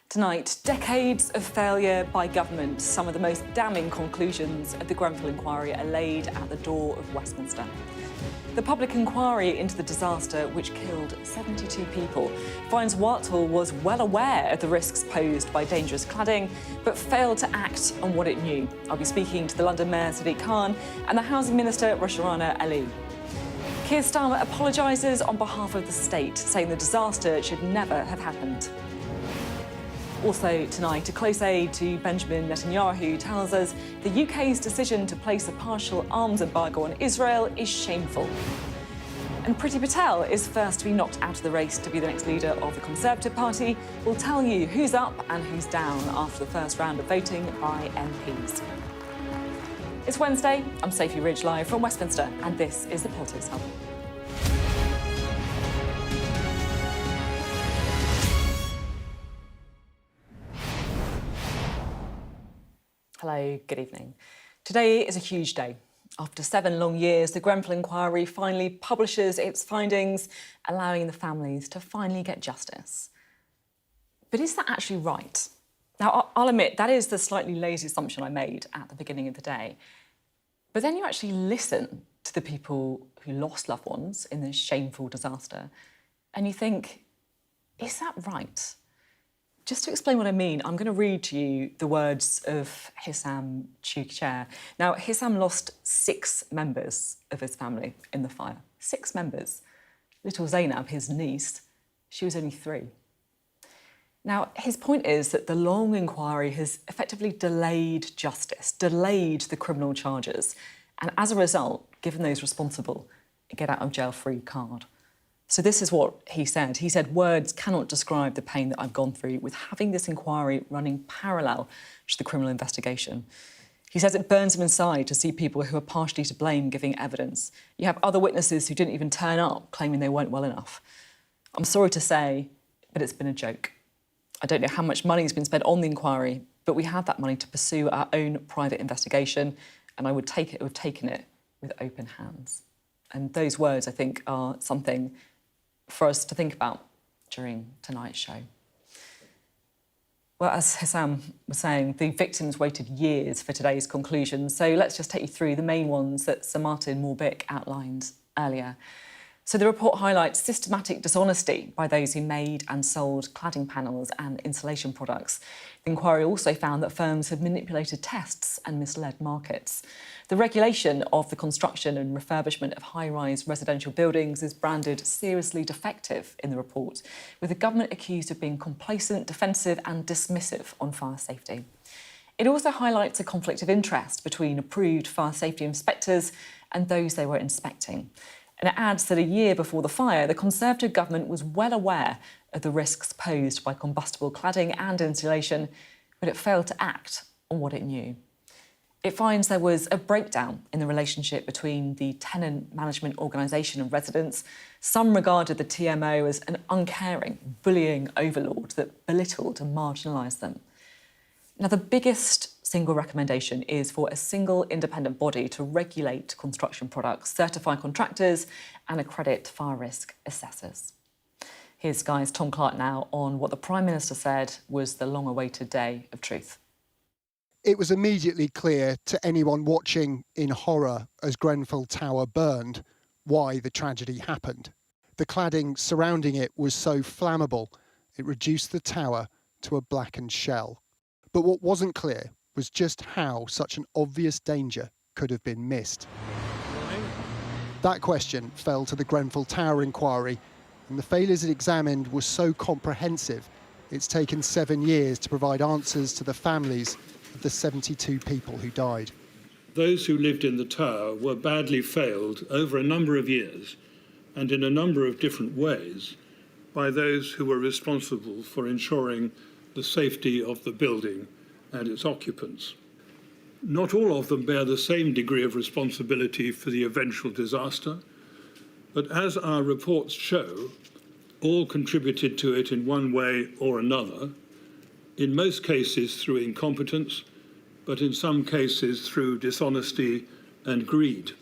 Tonight, decades of failure by government. Some of the most damning conclusions of the Grenfell Inquiry are laid at the door of Westminster. The public inquiry into the disaster, which killed 72 people, finds Whitehall was well aware of the risks posed by dangerous cladding, but failed to act on what it knew. I'll be speaking to the London Mayor, Sadiq Khan, and the Housing Minister, Rushanara Ali. Keir Starmer apologises on behalf of the state, saying the disaster should never have happened. Also tonight, a close aide to Benjamin Netanyahu tells us the UK's decision to place a partial arms embargo on Israel is shameful. And Priti Patel is first to be knocked out of the race to be the next leader of the Conservative Party. We'll tell you who's up and who's down after the first round of voting by MPs. It's Wednesday. I'm Sophy Ridge, live from Westminster, and this is the Politics Hub. Hello, good evening. Today is a huge day. After 7 long years, the Grenfell Inquiry finally publishes its findings, allowing the families to finally get justice. But is that actually right? Now, I'll admit, that is the slightly lazy assumption I made at the beginning of the day. But then you actually listen to the people who lost loved ones in this shameful disaster, and you think, is that right? Just to explain what I mean, I'm going to read to you the words of Hissam Choukicher. Now, Hissam lost 6 members of his family in the fire. 6 members. Little Zainab, his niece, she was only 3. Now, his point is that the long inquiry has effectively delayed justice, delayed the criminal charges, and as a result, given those responsible a get-out-of-jail-free card. So this is what he said. He said, words cannot describe the pain that I've gone through with having this inquiry running parallel to the criminal investigation. He says it burns him inside to see people who are partially to blame giving evidence. You have other witnesses who didn't even turn up, claiming they weren't well enough. I'm sorry to say, but it's been a joke. I don't know how much money has been spent on the inquiry, but we had that money to pursue our own private investigation, and I would have taken it with open hands. And those words, I think, are something for us to think about during tonight's show. Well, as Hissam was saying, the victims waited years for today's conclusion, so let's just take you through the main ones that Sir Martin Morbick outlined earlier. So the report highlights systematic dishonesty by those who made and sold cladding panels and insulation products. The inquiry also found that firms had manipulated tests and misled markets. The regulation of the construction and refurbishment of high-rise residential buildings is branded seriously defective in the report, with the government accused of being complacent, defensive and dismissive on fire safety. It also highlights a conflict of interest between approved fire safety inspectors and those they were inspecting. And it adds that a year before the fire, the Conservative government was well aware of the risks posed by combustible cladding and insulation, but it failed to act on what it knew. It finds there was a breakdown in the relationship between the tenant management organisation and residents. Some regarded the TMO as an uncaring, bullying overlord that belittled and marginalised them. Now, the biggest single recommendation is for a single independent body to regulate construction products, certify contractors and accredit fire risk assessors. Here's Sky's Tom Clark now on what the Prime Minister said was the long-awaited day of truth. It was immediately clear to anyone watching in horror as Grenfell Tower burned why the tragedy happened. The cladding surrounding it was so flammable, it reduced the tower to a blackened shell. But what wasn't clear was just how such an obvious danger could have been missed. That question fell to the Grenfell Tower inquiry, and the failures it examined were so comprehensive, it's taken 7 years to provide answers to the families of the 72 people who died. Those who lived in the tower were badly failed over a number of years and in a number of different ways by those who were responsible for ensuring the safety of the building and its occupants. Not all of them bear the same degree of responsibility for the eventual disaster, but as our reports show, all contributed to it in one way or another, in most cases through incompetence, but in some cases through dishonesty and greed.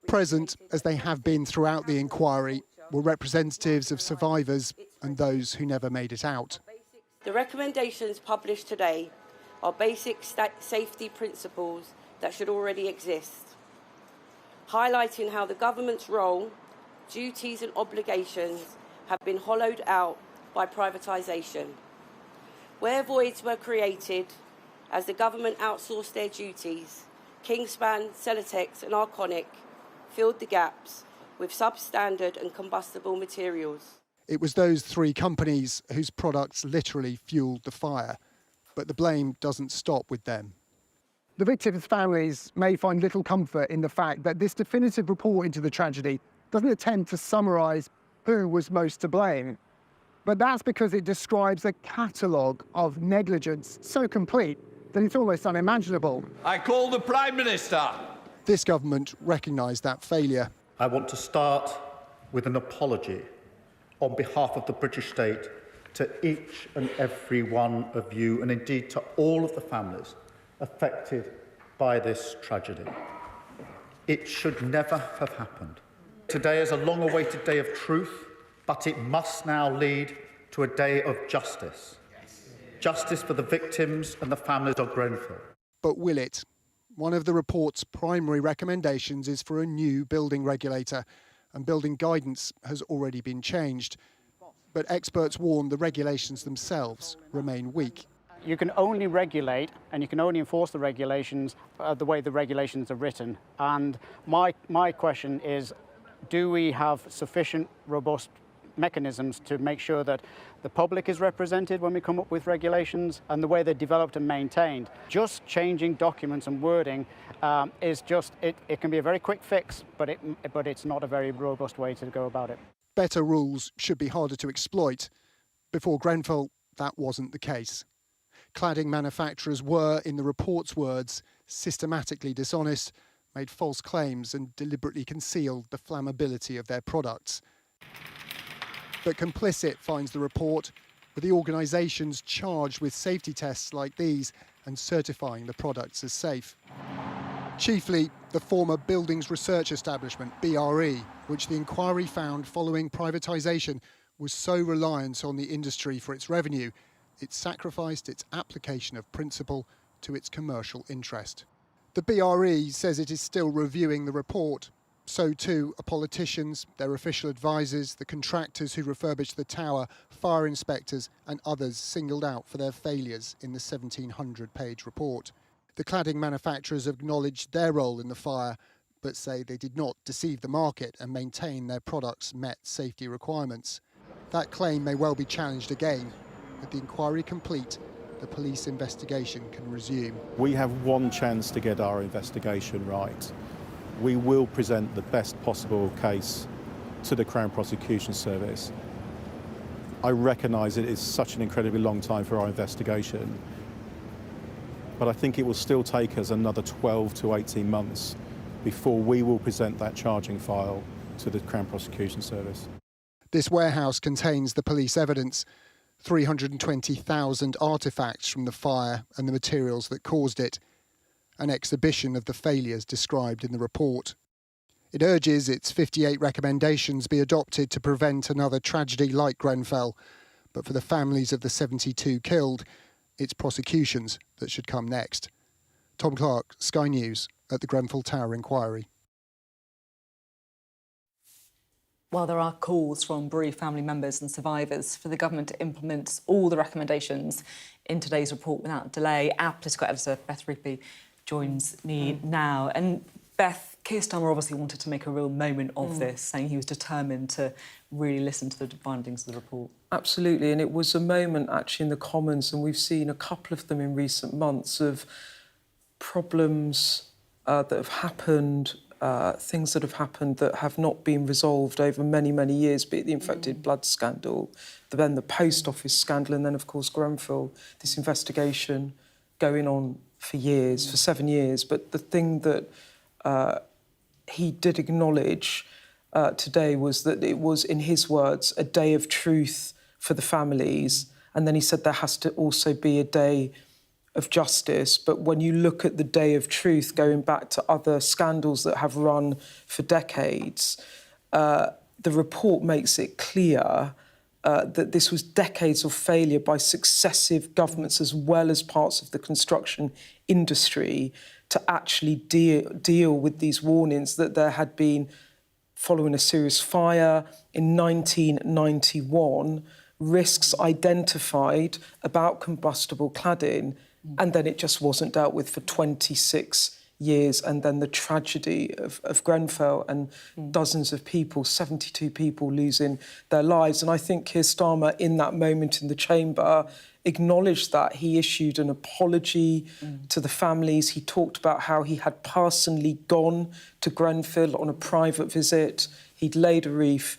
Present, as they have been throughout the inquiry, were representatives of survivors and those who never made it out. The recommendations published today are basic safety principles that should already exist, highlighting how the government's role, duties and obligations have been hollowed out by privatisation. Where voids were created as the government outsourced their duties, Kingspan, Celotex and Arconic filled the gaps with substandard and combustible materials. It was those three companies whose products literally fueled the fire, but the blame doesn't stop with them. The victims' families may find little comfort in the fact that this definitive report into the tragedy doesn't attempt to summarise who was most to blame. But that's because it describes a catalogue of negligence so complete that it's almost unimaginable. I call the Prime Minister. This government recognised that failure. I want to start with an apology on behalf of the British state to each and every one of you, and indeed to all of the families affected by this tragedy. It should never have happened. Today is a long-awaited day of truth, but it must now lead to a day of justice. Justice for the victims and the families of Grenfell. But will it? One of the report's primary recommendations is for a new building regulator, and building guidance has already been changed. But experts warn the regulations themselves remain weak. You can only regulate and you can only enforce the regulations the way the regulations are written. And my question is, do we have sufficient, robust mechanisms to make sure that the public is represented when we come up with regulations and the way they're developed and maintained? Just changing documents and wording is just, it can be a very quick fix, but it's not a very robust way to go about it. Better rules should be harder to exploit. Before Grenfell, that wasn't the case. Cladding manufacturers were, in the report's words, systematically dishonest, made false claims and deliberately concealed the flammability of their products. But complicit, finds the report, were the organisations charged with safety tests like these and certifying the products as safe. Chiefly the former Buildings Research Establishment, BRE, which the inquiry found following privatisation was so reliant on the industry for its revenue, it sacrificed its application of principle to its commercial interest. The BRE says it is still reviewing the report. So too are politicians, their official advisors, the contractors who refurbished the tower, fire inspectors and others singled out for their failures in the 1,700-page report. The cladding manufacturers acknowledged their role in the fire, but say they did not deceive the market and maintain their products met safety requirements. That claim may well be challenged again. With the inquiry complete, the police investigation can resume. We have one chance to get our investigation right. We will present the best possible case to the Crown Prosecution Service. I recognise it is such an incredibly long time for our investigation, but I think it will still take us another 12 to 18 months before we will present that charging file to the Crown Prosecution Service. This warehouse contains the police evidence, 320,000 artefacts from the fire and the materials that caused it, an exhibition of the failures described in the report. It urges its 58 recommendations be adopted to prevent another tragedy like Grenfell, but for the families of the 72 killed, it's prosecutions that should come next. Tom Clark, Sky News, at the Grenfell Tower Inquiry. While there are calls from bereaved family members and survivors for the government to implement all the recommendations in today's report without delay, our political editor, Beth Rigby, joins me now. And Beth, Keir Starmer obviously wanted to make a real moment of this, saying he was determined to really listen to the findings of the report. Absolutely, and it was a moment actually in the Commons, and we've seen a couple of them in recent months of problems that have happened, things that have happened that have not been resolved over many, many years, be it the infected blood scandal, then the post office scandal, and then, of course, Grenfell, this investigation going on for years, for 7 years. But the thing that he did acknowledge today was that it was, in his words, a day of truth for the families. And then he said there has to also be a day of justice. But when you look at the day of truth, going back to other scandals that have run for decades, the report makes it clear that this was decades of failure by successive governments as well as parts of the construction industry to actually deal with these warnings that there had been, following a serious fire in 1991, risks identified about combustible cladding, and then it just wasn't dealt with for 26 years, and then the tragedy of Grenfell and dozens of people, 72 people losing their lives. And I think Keir Starmer, in that moment in the chamber, acknowledged that. He issued an apology to the families. He talked about how he had personally gone to Grenfell on a private visit. He'd laid a wreath,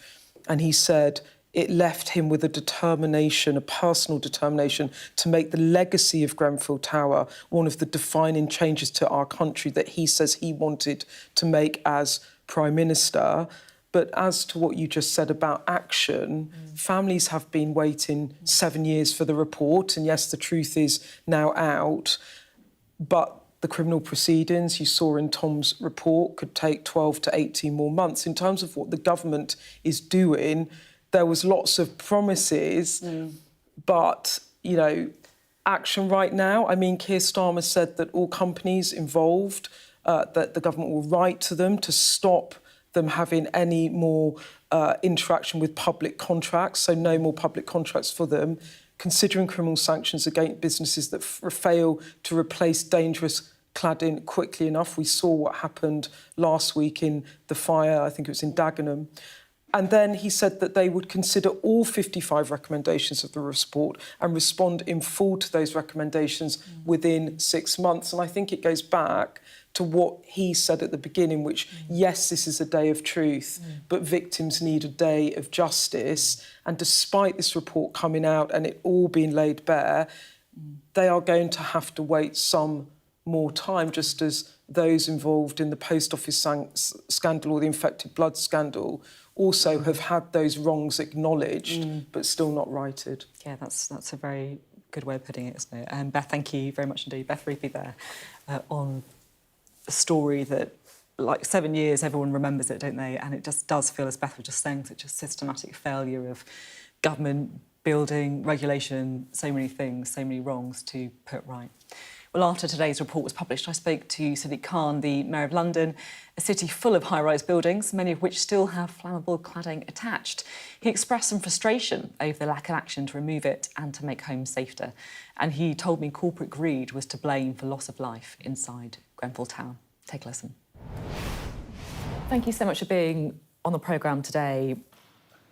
and he said it left him with a determination, a personal determination, to make the legacy of Grenfell Tower one of the defining changes to our country that he says he wanted to make as Prime Minister. But as to what you just said about action, families have been waiting 7 years for the report, and yes, the truth is now out, but the criminal proceedings you saw in Tom's report could take 12 to 18 more months. In terms of what the government is doing, there was lots of promises, but, you know, action right now. I mean, Keir Starmer said that all companies involved, that the government will write to them to stop them having any more interaction with public contracts, so no more public contracts for them, considering criminal sanctions against businesses that fail to replace dangerous cladding quickly enough. We saw what happened last week in the fire, I think it was in Dagenham. And then he said that they would consider all 55 recommendations of the report and respond in full to those recommendations within 6 months. And I think it goes back to what he said at the beginning, which, yes, this is a day of truth, but victims need a day of justice. And despite this report coming out and it all being laid bare, they are going to have to wait some more time, just as those involved in the post office scandal or the infected blood scandal also have had those wrongs acknowledged, but still not righted. Yeah, that's a very good way of putting it, isn't it? And Beth, thank you very much indeed. Beth Reapy there on a story that, like 7 years, everyone remembers it, don't they? And it just does feel, as Beth was just saying, such a systematic failure of government, building, regulation, so many things, so many wrongs to put right. Well, after today's report was published, I spoke to Sadiq Khan, the Mayor of London, a city full of high-rise buildings, many of which still have flammable cladding attached. He expressed some frustration over the lack of action to remove it and to make homes safer. And he told me corporate greed was to blame for loss of life inside Grenfell Tower. Take a listen. Thank you so much for being on the programme today.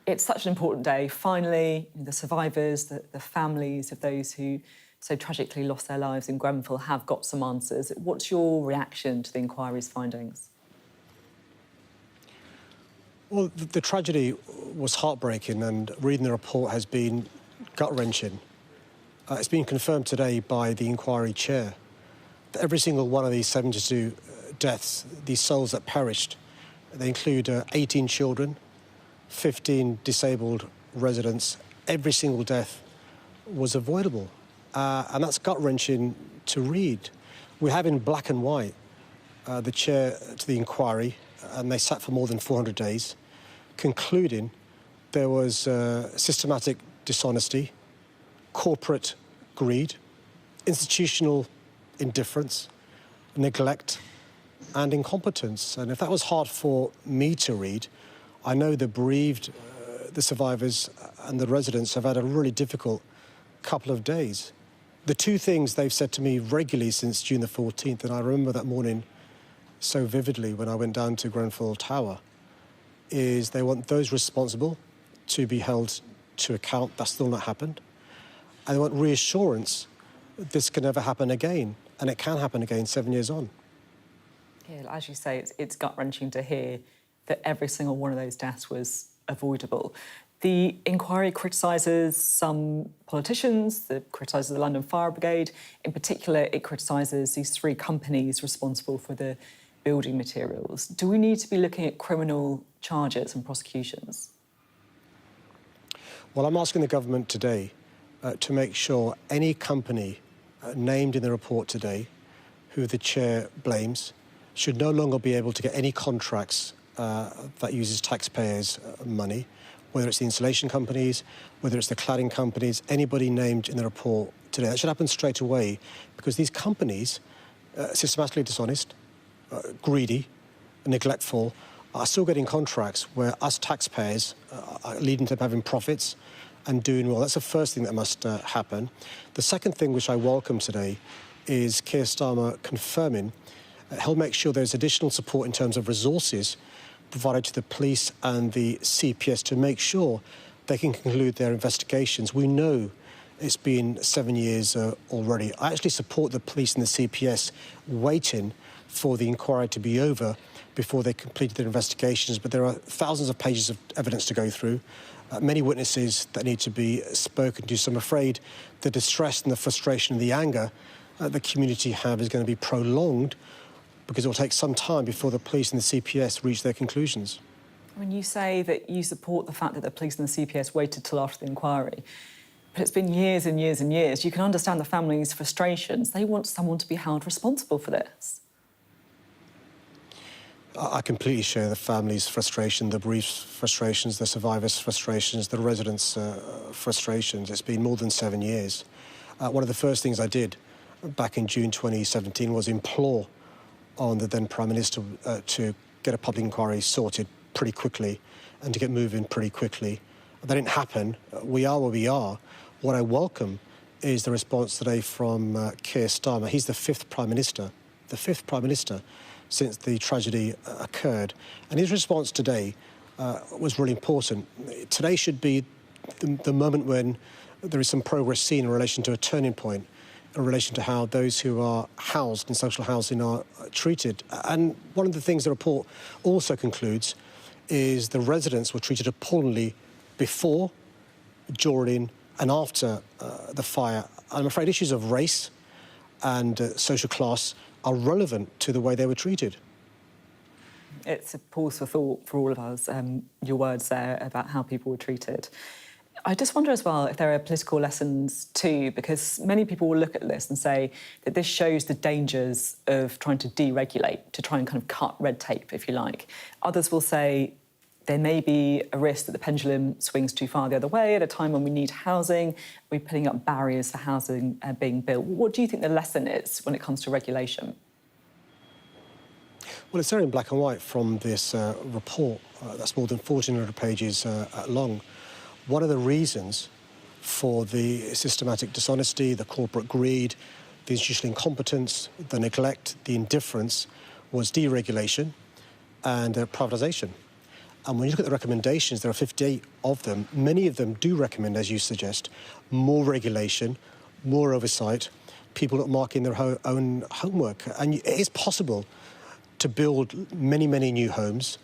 It's such an important day. Finally, the survivors, the families of those who so tragically lost their lives in Grenfell have got some answers. What's your reaction to the inquiry's findings? Well, the tragedy was heartbreaking, and reading the report has been gut-wrenching. It's been confirmed today by the inquiry chair that every single one of these 72 deaths, these souls that perished, they include 18 children, 15 disabled residents. Every single death was avoidable. And that's gut-wrenching to read. We have in black and white the chair to the inquiry, and they sat for more than 400 days, concluding there was systematic dishonesty, corporate greed, institutional indifference, neglect, and incompetence. And if that was hard for me to read, I know the bereaved, the survivors and the residents have had a really difficult couple of days. The two things they've said to me regularly since June the 14th, and I remember that morning so vividly when I went down to Grenfell Tower, is they want those responsible to be held to account. That's still not happened. And they want reassurance that this can never happen again, and it can happen again 7 years on. Yeah, as you say, it's gut-wrenching to hear that every single one of those deaths was avoidable. The inquiry criticises some politicians, it criticises the London Fire Brigade. In particular, it criticises these three companies responsible for the building materials. Do we need to be looking at criminal charges and prosecutions? Well, I'm asking the government today to make sure any company named in the report today, who the chair blames, should no longer be able to get any contracts that uses taxpayers' money. whether it's the insulation companies, whether it's the cladding companies, anybody named in the report today. That should happen straight away, because these companies, systematically dishonest, greedy, neglectful, are still getting contracts where us taxpayers are leading to having profits and doing well. That's the first thing that must happen. The second thing which I welcome today is Keir Starmer confirming he'll make sure there's additional support in terms of resources provided to the police and the CPS to make sure they can conclude their investigations. We know it's been 7 years already. I actually support the police and the CPS waiting for the inquiry to be over before they completed their investigations, but there are thousands of pages of evidence to go through, many witnesses that need to be spoken to. So I'm afraid the distress and the frustration and the anger the community have is going to be prolonged, because it will take some time before the police and the CPS reach their conclusions. When you say that you support the fact that the police and the CPS waited till after the inquiry, but it's been years and years and years, you can understand the family's frustrations. They want someone to be held responsible for this. I completely share the family's frustration, the bereaved frustrations, the survivors' frustrations, the residents' frustrations. It's been more than 7 years. One of the first things I did back in June 2017 was implore on the then Prime Minister to get a public inquiry sorted pretty quickly and to get moving pretty quickly. That didn't happen. We are where we are. What I welcome is the response today from Keir Starmer. He's the fifth Prime Minister since the tragedy occurred. And his response today was really important. Today should be the moment when there is some progress seen in relation to a turning point, in relation to how those who are housed in social housing are treated. And one of the things the report also concludes is the residents were treated appallingly before, during and after the fire. I'm afraid issues of race and social class are relevant to the way they were treated. It's a pause for thought for all of us, your words there about how people were treated. I just wonder as well if there are political lessons too, because many people will look at this and say that this shows the dangers of trying to deregulate, to try and kind of cut red tape, if you like. Others will say there may be a risk that the pendulum swings too far the other way at a time when we need housing, we're putting up barriers for housing being built. What do you think the lesson is when it comes to regulation? Well, it's there in black and white from this report that's more than 1,400 pages long. One of the reasons for the systematic dishonesty, the corporate greed, the institutional incompetence, the neglect, the indifference was deregulation and privatisation. And when you look at the recommendations, there are 58 of them. Many of them do recommend, as you suggest, more regulation, more oversight, people not marking their own homework. And it is possible to build many, many new homes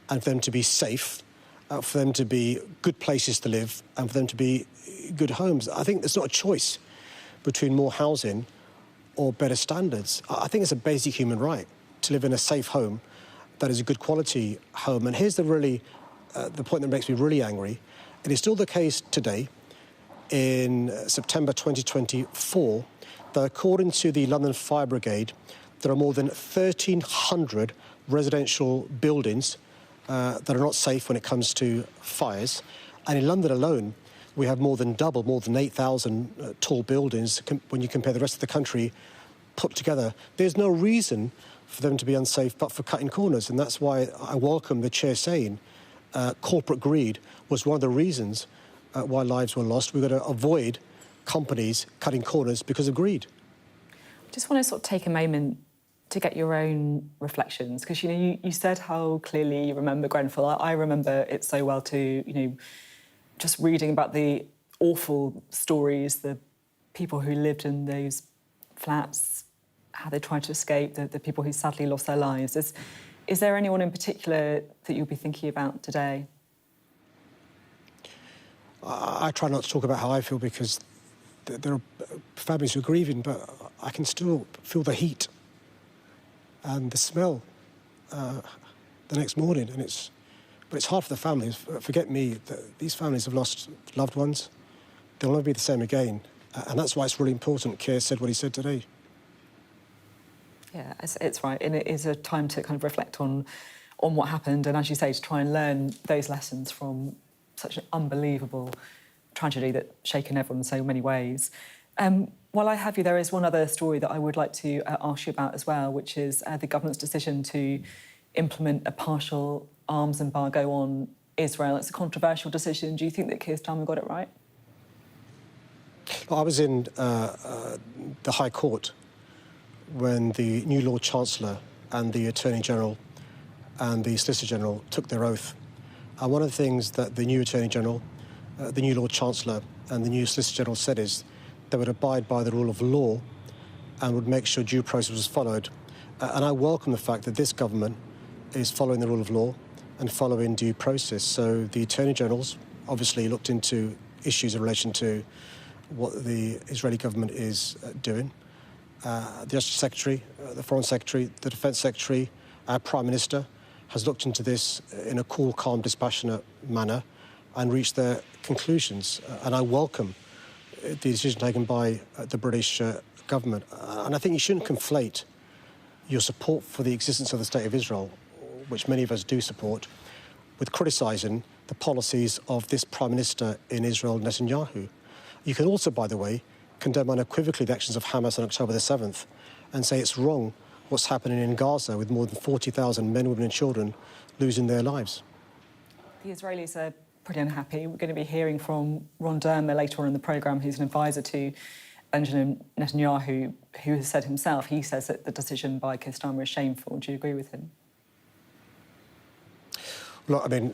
and for them to be safe, for them to be good places to live and for them to be good homes. I think there's not a choice between more housing or better standards. I think it's a basic human right to live in a safe home that is a good quality home. And here's the point that makes me really angry. It is still the case today, in September 2024, that according to the London Fire Brigade, there are more than 1,300 residential buildings that are not safe when it comes to fires. And in London alone, we have more than 8,000 tall buildings when you compare the rest of the country put together. There's no reason for them to be unsafe but for cutting corners. And that's why I welcome the Chair saying corporate greed was one of the reasons why lives were lost. We've got to avoid companies cutting corners because of greed. I just want to sort of take a moment to get your own reflections, because, you said how clearly you remember Grenfell. I remember it so well too, just reading about the awful stories, the people who lived in those flats, how they tried to escape, the people who sadly lost their lives. Is there anyone in particular that you'll be thinking about today? I try not to talk about how I feel because there are families who are grieving, but I can still feel the heat and the smell the next morning. But it's hard for the families. Forget me, these families have lost loved ones. They'll never be the same again. And that's why it's really important Keir said what he said today. Yeah, it's right. And it is a time to kind of reflect on what happened and, as you say, to try and learn those lessons from such an unbelievable tragedy that's shaken everyone in so many ways. While I have you, there is one other story that I would like to ask you about as well, which is the government's decision to implement a partial arms embargo on Israel. It's a controversial decision. Do you think that Keir Starmer got it right? I was in the High Court when the new Lord Chancellor and the Attorney General and the Solicitor General took their oath. And one of the things that the new Attorney General, the new Lord Chancellor and the new Solicitor General said is they would abide by the rule of law and would make sure due process was followed. And I welcome the fact that this government is following the rule of law and following due process. So the Attorney Generals obviously looked into issues in relation to what the Israeli government is doing. The Justice Secretary, the Foreign Secretary, the Defence Secretary, our Prime Minister has looked into this in a cool, calm, dispassionate manner and reached their conclusions. And I welcome the decision taken by the British government. And I think you shouldn't conflate your support for the existence of the State of Israel, which many of us do support, with criticising the policies of this Prime Minister in Israel, Netanyahu. You can also, by the way, condemn unequivocally the actions of Hamas on October the 7th and say it's wrong what's happening in Gaza with more than 40,000 men, women and children losing their lives. The Israelis are pretty unhappy. We're going to be hearing from Ron Dermer later on in the programme, who's an advisor to Benjamin Netanyahu, who has said himself, he says that the decision by Keir Starmer is shameful. Do you agree with him? Look, I mean,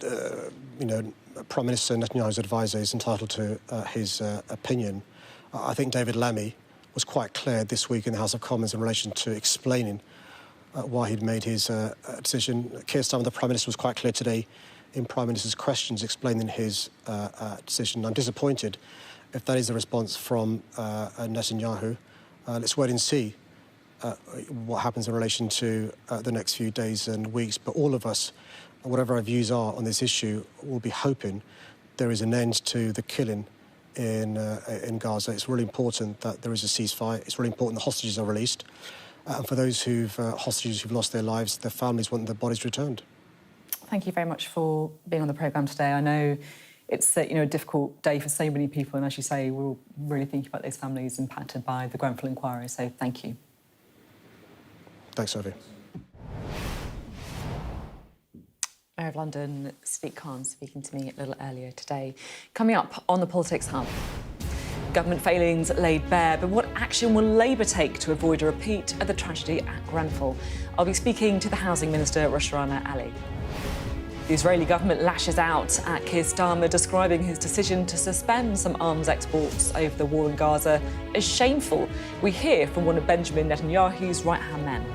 Prime Minister Netanyahu's advisor is entitled to his opinion. I think David Lammy was quite clear this week in the House of Commons in relation to explaining why he'd made his decision. Keir Starmer, the Prime Minister, was quite clear today in Prime Minister's questions explaining his decision. I'm disappointed if that is the response from Netanyahu. Let's wait and see what happens in relation to the next few days and weeks. But all of us, whatever our views are on this issue, will be hoping there is an end to the killing in Gaza. It's really important that there is a ceasefire. It's really important the hostages are released. And for those hostages who've lost their lives, their families want their bodies returned. Thank you very much for being on the programme today. I know it's a difficult day for so many people, and as you say, we're all really thinking about those families impacted by the Grenfell Inquiry, so thank you. Thanks, Sophie. Mayor of London, Sadiq Khan, speaking to me a little earlier today. Coming up on the Politics Hub, government failings laid bare, but what action will Labour take to avoid a repeat of the tragedy at Grenfell? I'll be speaking to the Housing Minister, Rushanara Ali. The Israeli government lashes out at Keir Starmer, describing his decision to suspend some arms exports over the war in Gaza as shameful. We hear from one of Benjamin Netanyahu's right-hand men.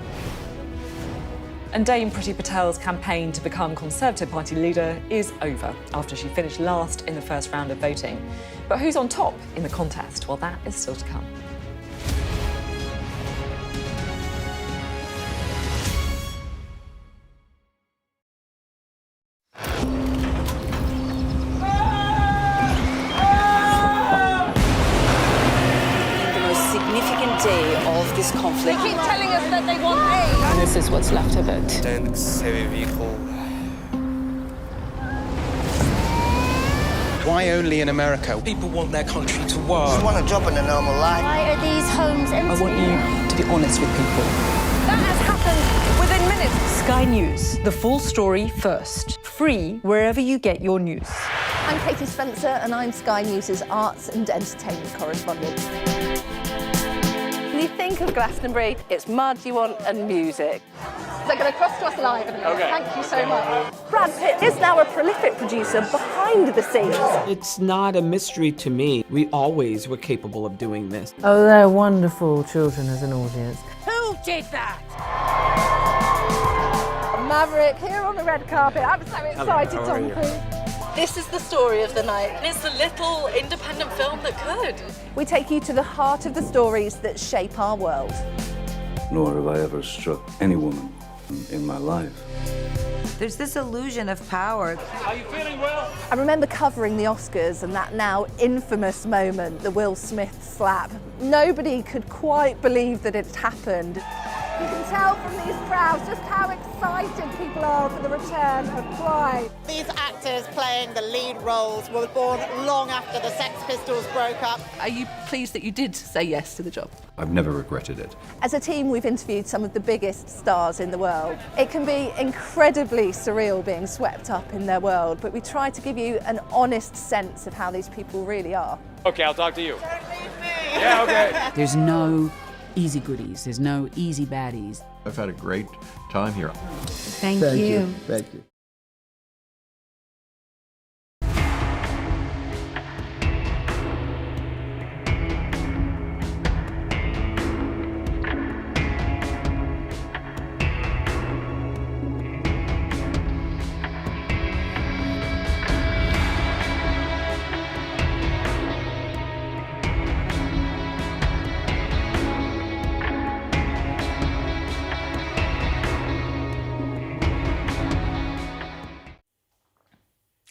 And Dame Priti Patel's campaign to become Conservative Party leader is over after she finished last in the first round of voting. But who's on top in the contest? Well, that is still to come. This conflict. They keep telling us that they want aid. And this is what's left of it. Tanks, heavy vehicle. Why only in America? People want their country to work. Just want a job in a normal life. Why are these homes empty? I want you to be honest with people. That has happened within minutes. Sky News, the full story first. Free wherever you get your news. I'm Katie Spencer and I'm Sky News' arts and entertainment correspondent. When you think of Glastonbury, it's mud you want and music. They're going to cross to us live in a minute. Okay. Thank you so much. Brad Pitt is now a prolific producer behind the scenes. It's not a mystery to me. We always were capable of doing this. Oh, they're wonderful children as an audience. Who did that? Maverick here on the red carpet. I'm so excited, Tom Cruise. This is the story of the night. It's the little independent film that could. We take you to the heart of the stories that shape our world. Nor have I ever struck any woman in my life. There's this illusion of power. Are you feeling well? I remember covering the Oscars and that now infamous moment, the Will Smith slap. Nobody could quite believe that it had happened. You can tell from these crowds just how excited people are for the return of Pride. These actors actors playing the lead roles were born long after the Sex Pistols broke up. Are you pleased that you did say yes to the job? I've never regretted it. As a team, we've interviewed some of the biggest stars in the world. It can be incredibly surreal being swept up in their world, but we try to give you an honest sense of how these people really are. Okay, I'll talk to you. Don't leave me. Yeah, okay. There's no easy goodies. There's no easy baddies. I've had a great time here. Thank you. Thank you.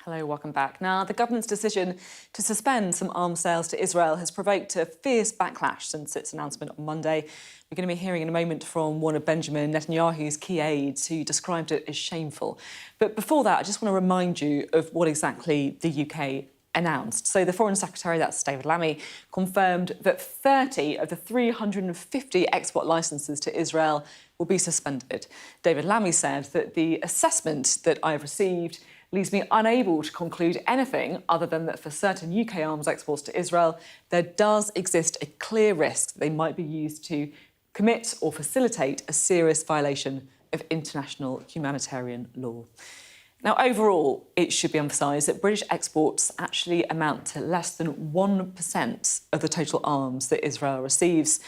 Hello, welcome back. Now, the government's decision to suspend some arms sales to Israel has provoked a fierce backlash since its announcement on Monday. We're going to be hearing in a moment from one of Benjamin Netanyahu's key aides who described it as shameful. But before that, I just want to remind you of what exactly the UK announced. So the Foreign Secretary, that's David Lammy, confirmed that 30 of the 350 export licences to Israel will be suspended. David Lammy said that the assessment that I've received leaves me unable to conclude anything other than that for certain UK arms exports to Israel, there does exist a clear risk that they might be used to commit or facilitate a serious violation of international humanitarian law. Now, overall, it should be emphasised that British exports actually amount to less than 1% of the total arms that Israel receives.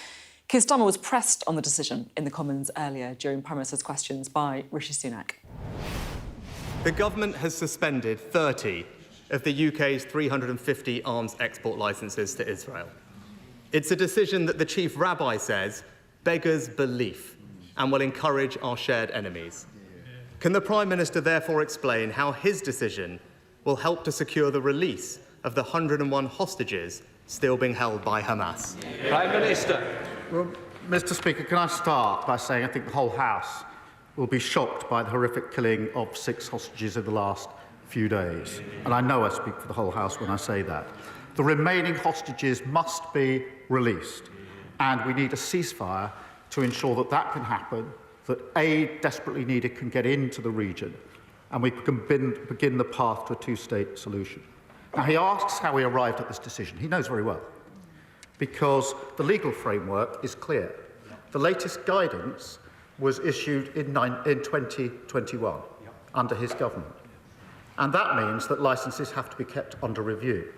Keir Starmer was pressed on the decision in the Commons earlier during Prime Minister's questions by Rishi Sunak. The government has suspended 30 of the UK's 350 arms export licences to Israel. It's a decision that the Chief Rabbi says beggars belief and will encourage our shared enemies. Can the Prime Minister therefore explain how his decision will help to secure the release of the 101 hostages still being held by Hamas? Prime Minister. Well, Mr. Speaker, can I start by saying I think the whole House will be shocked by the horrific killing of 6 hostages in the last few days. And I know I speak for the whole House when I say that. The remaining hostages must be released, and we need a ceasefire to ensure that that can happen, that aid desperately needed can get into the region, and we can begin the path to a two-state solution. Now, he asks how we arrived at this decision. He knows very well, because the legal framework is clear. The latest guidance was issued in 2021 under his government. And that means that licences have to be kept under review,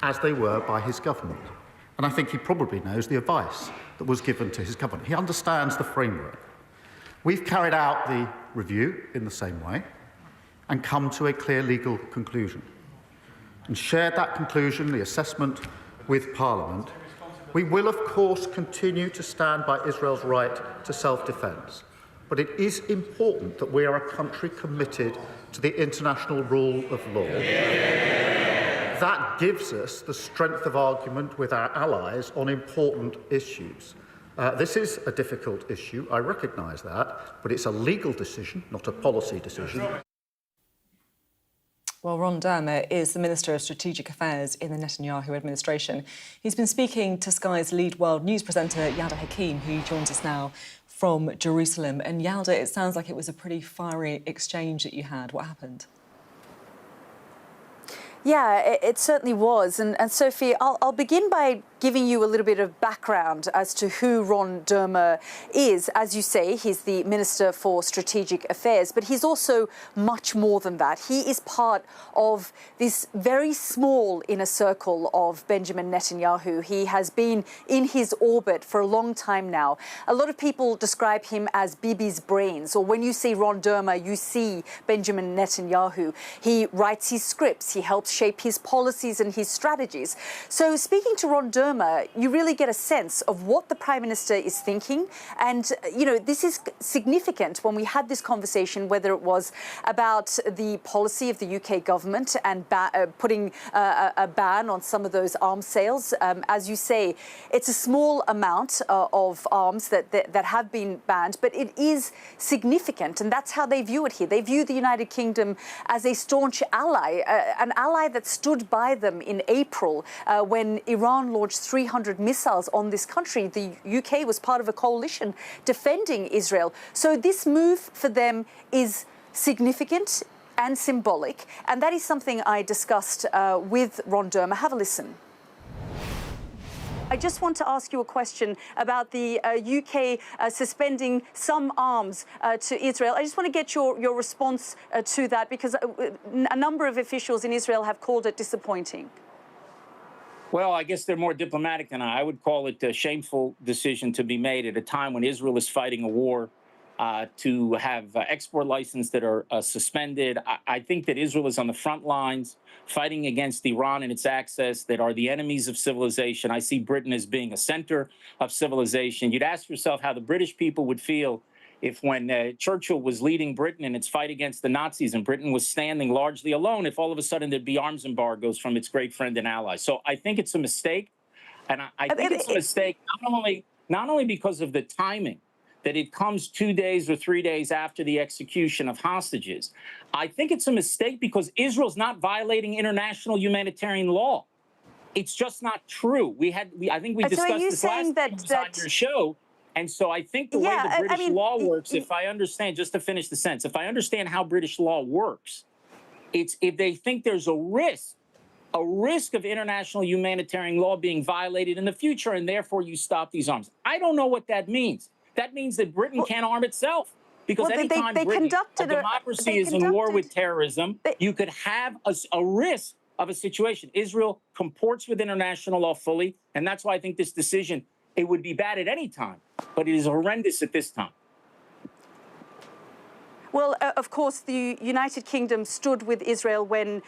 as they were by his government. And I think he probably knows the advice that was given to his government. He understands the framework. We've carried out the review in the same way and come to a clear legal conclusion. And shared that conclusion, the assessment, with Parliament. We will, of course, continue to stand by Israel's right to self-defence. But it is important that we are a country committed to the international rule of law. That gives us the strength of argument with our allies on important issues. This is a difficult issue, I recognise that, but it's a legal decision, not a policy decision. Well, Ron Dermer is the Minister of Strategic Affairs in the Netanyahu administration. He's been speaking to Sky's lead world news presenter, Yalda Hakim, who joins us now from Jerusalem. And Yalda, it sounds like it was a pretty fiery exchange that you had. What happened? Yeah, it certainly was. And Sophie, I'll begin by giving you a little bit of background as to who Ron Dermer is. As you say, he's the Minister for Strategic Affairs, but he's also much more than that. He is part of this very small inner circle of Benjamin Netanyahu. He has been in his orbit for a long time now. A lot of people describe him as Bibi's brains, or when you see Ron Dermer, you see Benjamin Netanyahu. He writes his scripts, he helps shape his policies and his strategies. So speaking to Ron Dermer, Dermer, you really get a sense of what the Prime Minister is thinking. And, this is significant when we had this conversation, whether it was about the policy of the UK government and putting a ban on some of those arms sales. As you say, it's a small amount of arms that have been banned, but it is significant. And that's how they view it here. They view the United Kingdom as a staunch ally, an ally that stood by them in April when Iran launched 300 missiles on this country. The UK was part of a coalition defending Israel. So this move for them is significant and symbolic. And that is something I discussed with Ron Dermer. Have a listen. I just want to ask you a question about the UK suspending some arms to Israel. I just want to get your response to that, because a number of officials in Israel have called it disappointing. Well, I guess they're more diplomatic than I. I would call it a shameful decision to be made at a time when Israel is fighting a war to have export licenses that are suspended. I think that Israel is on the front lines fighting against Iran and its access that are the enemies of civilization. I see Britain as being a center of civilization. You'd ask yourself how the British people would feel if, when Churchill was leading Britain in its fight against the Nazis and Britain was standing largely alone, if all of a sudden there'd be arms embargoes from its great friend and ally. So I think it's a mistake. And I think it's a mistake not only because of the timing, that it comes 2 days or 3 days after the execution of hostages. I think it's a mistake because Israel's not violating international humanitarian law. It's just not true. I think we discussed this last time on your show. And so I think the way the British law works, if I understand, just to finish the sentence, if I understand how British law works, it's if they think there's a risk of international humanitarian law being violated in the future, and therefore you stop these arms. I don't know what that means. That means that Britain can't arm itself. Because anytime Britain, a democracy is in war with terrorism, you could have a risk of a situation. Israel comports with international law fully, and that's why I think this decision, it would be bad at any time, but it is horrendous at this time. Well, of course, the United Kingdom stood with Israel when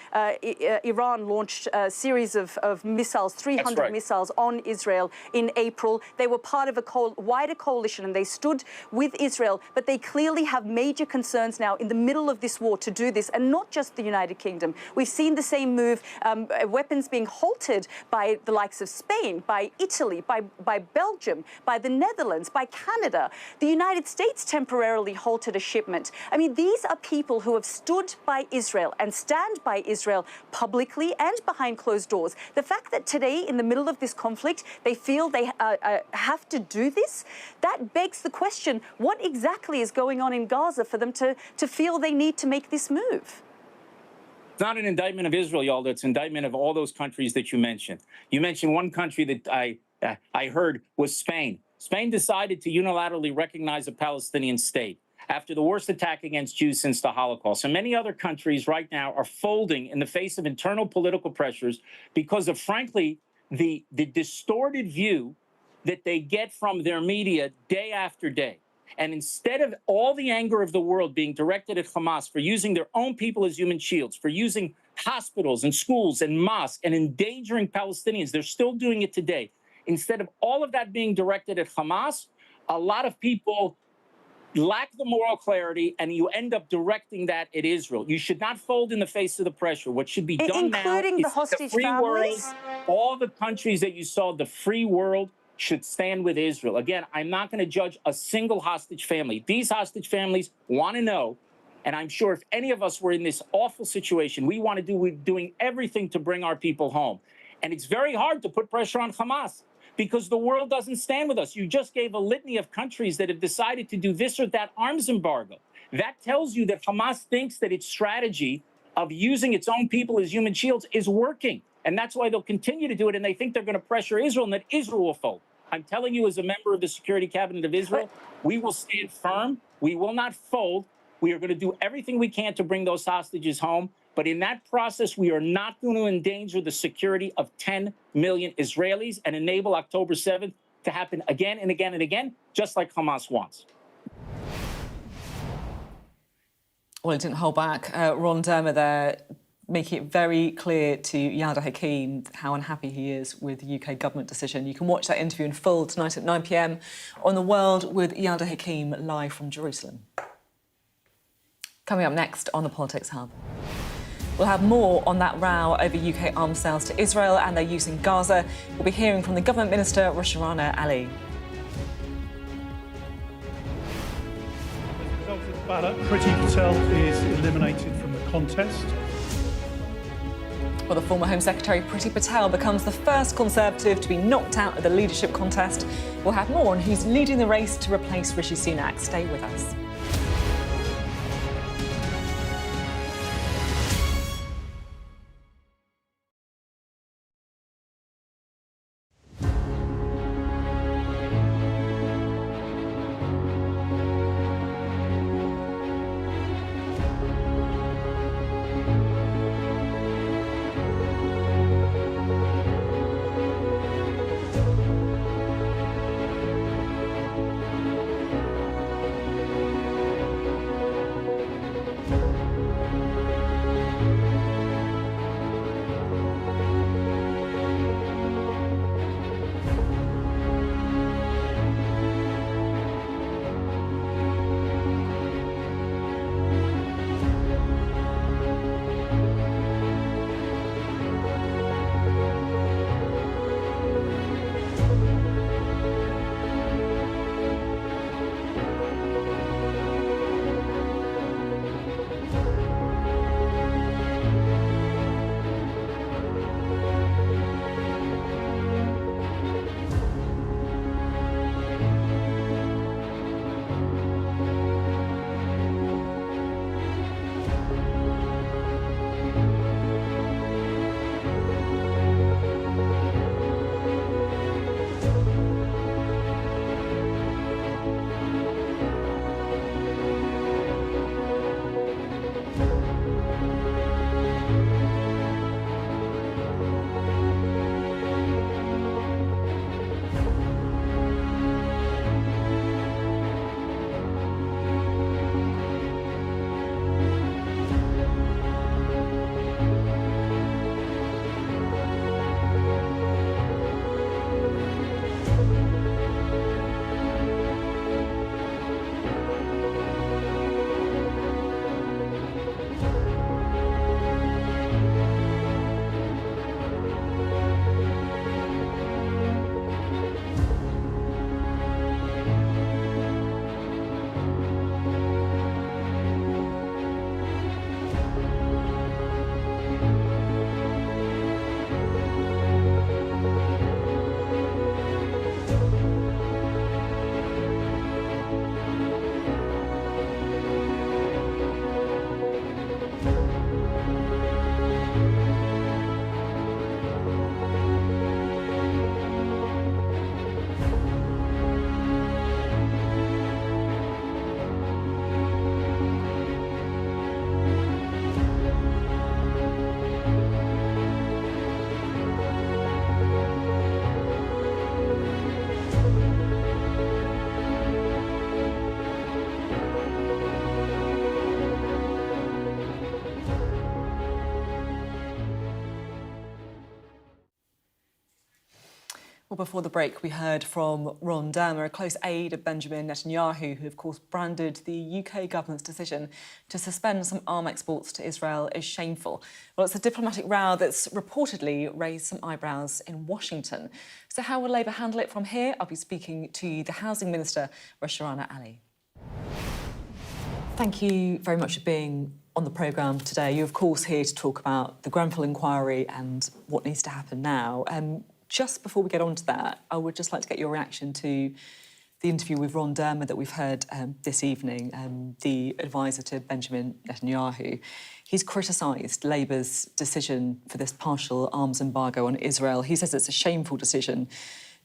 Iran launched a series of missiles, 300 missiles on Israel in April. They were part of a wider coalition and they stood with Israel, but they clearly have major concerns now in the middle of this war to do this, and not just the United Kingdom. We've seen the same move, weapons being halted by the likes of Spain, by Italy, by Belgium, by the Netherlands, by Canada. The United States temporarily halted a shipment. I mean, these are people who have stood by Israel and stand by Israel publicly and behind closed doors. The fact that today, in the middle of this conflict, they feel they have to do this, that begs the question, what exactly is going on in Gaza for them to feel they need to make this move? It's not an indictment of Israel, Yalda. It's an indictment of all those countries that you mentioned. You mentioned one country that I heard was Spain. Spain decided to unilaterally recognize a Palestinian state after the worst attack against Jews since the Holocaust. And many other countries right now are folding in the face of internal political pressures because of, frankly, the distorted view that they get from their media day after day. And instead of all the anger of the world being directed at Hamas for using their own people as human shields, for using hospitals and schools and mosques and endangering Palestinians, they're still doing it today. Instead of all of that being directed at Hamas, a lot of people lack the moral clarity, and you end up directing that at Israel. You should not fold in the face of the pressure. What should be done now including is the hostage the free families? world, all the countries that you saw, the free world should stand with Israel. Again, I'm not going to judge a single hostage family. These hostage families want to know, and I'm sure if any of us were in this awful situation, we're doing everything to bring our people home. And it's very hard to put pressure on Hamas, because the world doesn't stand with us. You just gave a litany of countries that have decided to do this or that arms embargo. That tells you that Hamas thinks that its strategy of using its own people as human shields is working. And that's why they'll continue to do it. And they think they're going to pressure Israel and that Israel will fold. I'm telling you, as a member of the Security Cabinet of Israel, we will stand firm. We will not fold. We are going to do everything we can to bring those hostages home. But in that process, we are not going to endanger the security of 10 million Israelis and enable October 7th to happen again and again and again, just like Hamas wants. Well, it didn't hold back. Ron Dermer there making it very clear to Yalda Hakim how unhappy he is with the UK government decision. You can watch that interview in full tonight at 9 p.m. on The World with Yalda Hakim live from Jerusalem. Coming up next on the Politics Hub. We'll have more on that row over UK arms sales to Israel and their use in Gaza. We'll be hearing from the Government Minister, Rushanara Ali. As a result of the ballot, Priti Patel is eliminated from the contest. Well, the former Home Secretary Priti Patel becomes the first Conservative to be knocked out of the leadership contest. We'll have more on who's leading the race to replace Rishi Sunak. Stay with us. Well, before the break, we heard from Ron Dermer, a close aide of Benjamin Netanyahu, who, of course, branded the UK government's decision to suspend some arms exports to Israel as shameful. Well, it's a diplomatic row that's reportedly raised some eyebrows in Washington. So how will Labour handle it from here? I'll be speaking to the Housing Minister, Rushanara Ali. Thank you very much for being on the programme today. You're, of course, here to talk about the Grenfell Inquiry and what needs to happen now. Just before we get on to that, I would just like to get your reaction to the interview with Ron Dermer that we've heard this evening, the advisor to Benjamin Netanyahu. He's criticised Labour's decision for this partial arms embargo on Israel. He says it's a shameful decision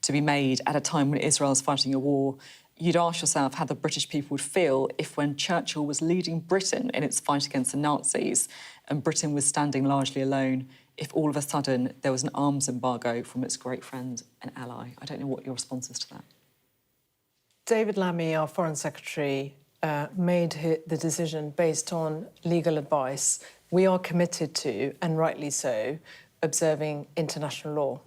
to be made at a time when Israel's fighting a war. You'd ask yourself how the British people would feel if, when Churchill was leading Britain in its fight against the Nazis and Britain was standing largely alone, if all of a sudden there was an arms embargo from its great friend and ally. I don't know what your response is to that. David Lammy, our Foreign Secretary, made the decision based on legal advice we are committed to, and rightly so, observing international law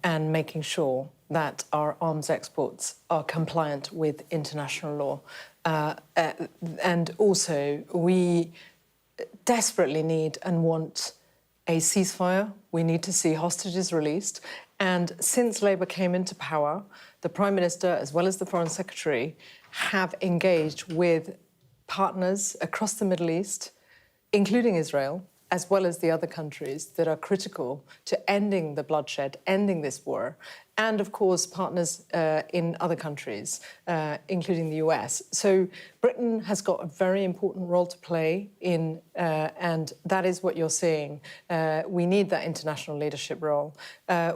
and making sure that our arms exports are compliant with international law. And also, we desperately need and want a ceasefire. We need to see hostages released. And since Labour came into power, the Prime Minister, as well as the Foreign Secretary, have engaged with partners across the Middle East, including Israel, as well as the other countries that are critical to ending the bloodshed, ending this war, and of course partners in other countries, including the US. So Britain has got a very important role to play in, and that is what you're seeing. We need that international leadership role.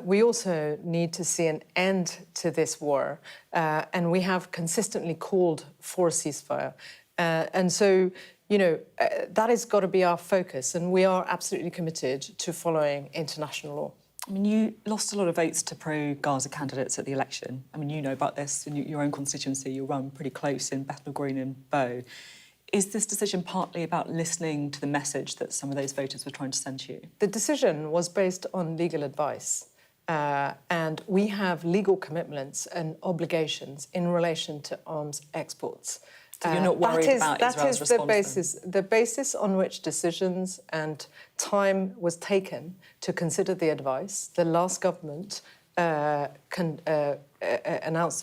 We also need to see an end to this war, and we have consistently called for a ceasefire. And so, you know, that has got to be our focus, and we are absolutely committed to following international law. I mean, you lost a lot of votes to pro-Gaza candidates at the election. I mean, you know about this in your own constituency. You run pretty close in Bethnal Green and Bow. Is this decision partly about listening to the message that some of those voters were trying to send to you? The decision was based on legal advice, and we have legal commitments and obligations in relation to arms exports. So you're not worried about Israel's response? That is the basis on which decisions and time was taken to consider the advice. The last government announced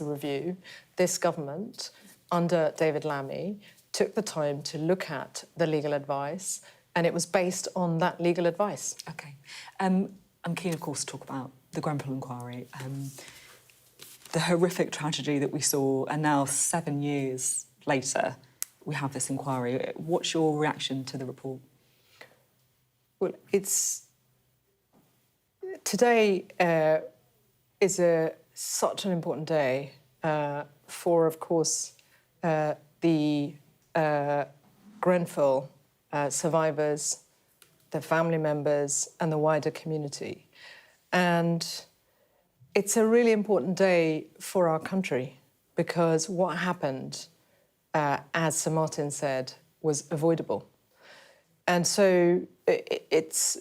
the review. This government, under David Lammy, took the time to look at the legal advice, and it was based on that legal advice. OK. I'm keen, of course, to talk about the Grenfell Inquiry, the horrific tragedy that we saw, and now 7 years later, we have this inquiry. What's your reaction to the report? Well, today is such an important day for, of course, the Grenfell survivors, their family members, and the wider community. And it's a really important day for our country because what happened, as Sir Martin said, was avoidable. And so it's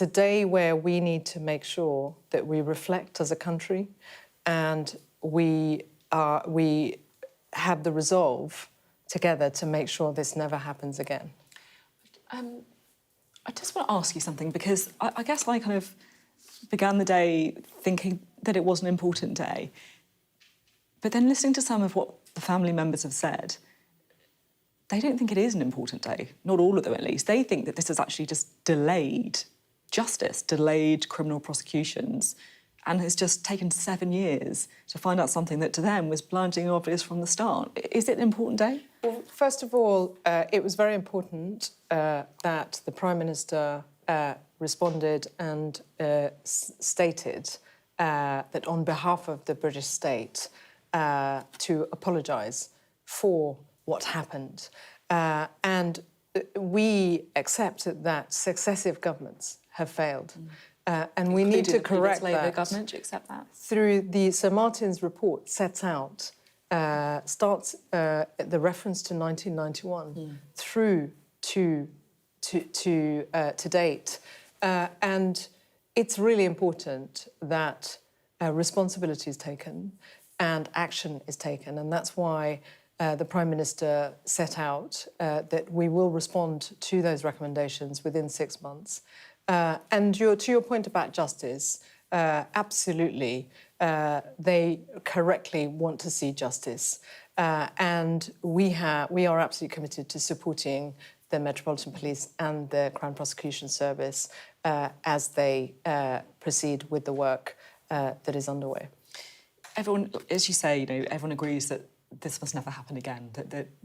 a day where we need to make sure that we reflect as a country and we have the resolve together to make sure this never happens again. I just want to ask you something, because I guess I kind of began the day thinking that it was an important day. But then listening to some of what the family members have said, they don't think it is an important day. Not all of them, at least. They think that this has actually just delayed justice, delayed criminal prosecutions, and it's just taken 7 years to find out something that to them was blindingly obvious from the start. Is it an important day? Well, first of all, it was very important that the Prime Minister responded and stated that on behalf of the British state, to apologise for what happened. And we accept that successive governments have failed. And we need to correct that. Labour government, do you accept that? Through the Sir Martin's report sets out, starts the reference to 1991 through to date. And it's really important that responsibility is taken and action is taken. And that's why the Prime Minister set out that we will respond to those recommendations within 6 months. And to your point about justice, absolutely, they correctly want to see justice. And we are absolutely committed to supporting the Metropolitan Police and the Crown Prosecution Service as they proceed with the work that is underway. Everyone, as you say, everyone agrees that this must never happen again,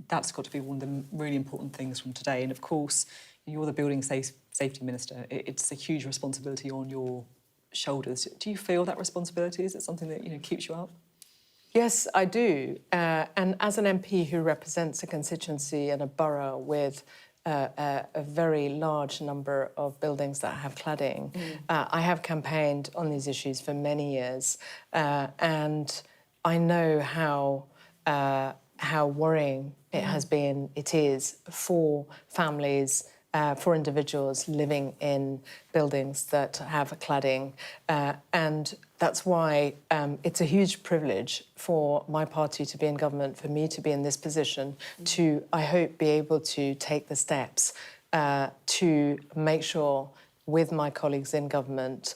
that's got to be one of the really important things from today. And of course, you're the Building Safety Minister. It's a huge responsibility on your shoulders. Do you feel that responsibility? Is it something that keeps you up? Yes, I do. And as an MP who represents a constituency and a borough with a very large number of buildings that have cladding, I have campaigned on these issues for many years, and I know how worrying it has been, it is, for families for individuals living in buildings that have cladding. And that's why it's a huge privilege for my party to be in government, for me to be in this position, to, I hope, be able to take the steps to make sure, with my colleagues in government,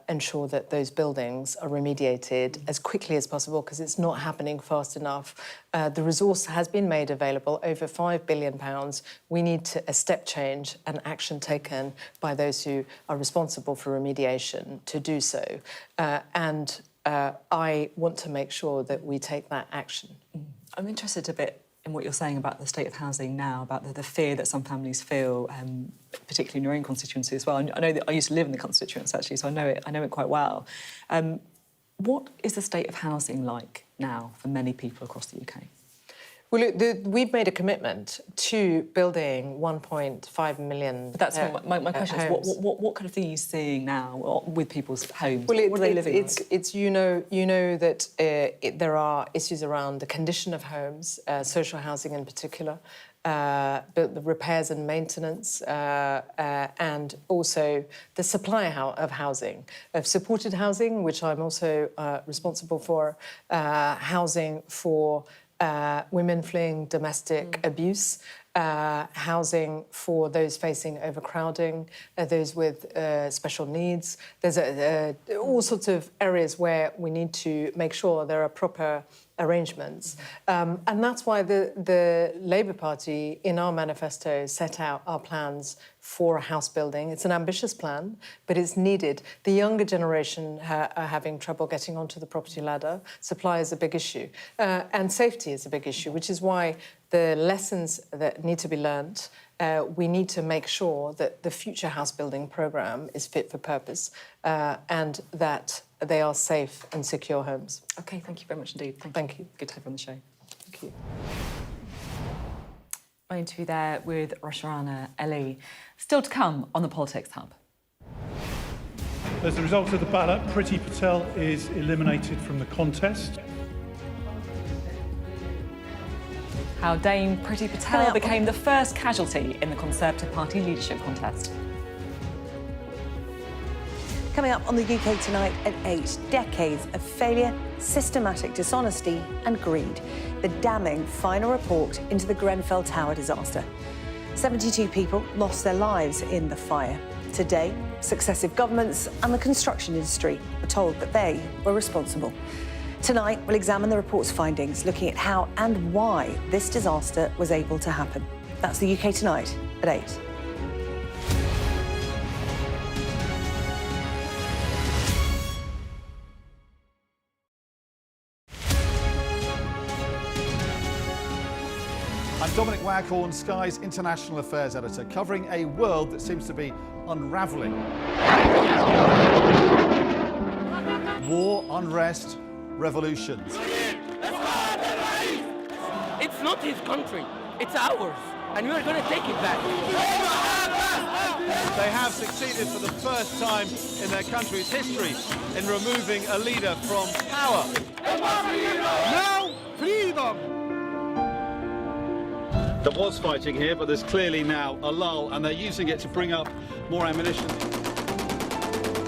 ensure that those buildings are remediated as quickly as possible, because it's not happening fast enough. The resource has been made available, over £5 billion. We need a step change and action taken by those who are responsible for remediation to do so. And I want to make sure that we take that action. I'm interested a bit in what you're saying about the state of housing now, about the fear that some families feel, particularly in your own constituency as well. I know that I used to live in the constituency, actually, so I know it quite well. What is the state of housing like now for many people across the UK? Well, we've made a commitment to building 1.5 million. But that's my question is what kind of thing are you seeing now with people's homes? Well, what are they living like? It's you know that there are issues around the condition of homes, social housing in particular, the repairs and maintenance, and also the supply of housing, of supported housing, which I'm also responsible for, housing for women fleeing domestic abuse, housing for those facing overcrowding, those with special needs. There's all sorts of areas where we need to make sure there are proper arrangements. And that's why the Labour Party, in our manifesto, set out our plans for house building. It's an ambitious plan, but it's needed. The younger generation are having trouble getting onto the property ladder. Supply is a big issue. And safety is a big issue, which is why the lessons that need to be learnt, we need to make sure that the future house building programme is fit for purpose and that they are safe and secure homes. OK, thank you very much indeed. Thank you. Good to have you on the show. Thank you. My interview there with Rushanara Ali. Still to come on the Politics Hub. As a result of the ballot, Priti Patel is eliminated from the contest. How Dame Priti Patel became the first casualty in the Conservative Party leadership contest. Coming up on the UK Tonight at 8, decades of failure, systematic dishonesty and greed. The damning final report into the Grenfell Tower disaster. 72 people lost their lives in the fire. Today, successive governments and the construction industry are told that they were responsible. Tonight, we'll examine the report's findings, looking at how and why this disaster was able to happen. That's the UK Tonight at 8. I'm Dominic Waghorn, Sky's International Affairs Editor, covering a world that seems to be unravelling. War, unrest, revolutions. It's not his country, it's ours, and we're going to take it back. They have succeeded for the first time in their country's history in removing a leader from power. Now, freedom! There was fighting here, but there's clearly now a lull, and they're using it to bring up more ammunition.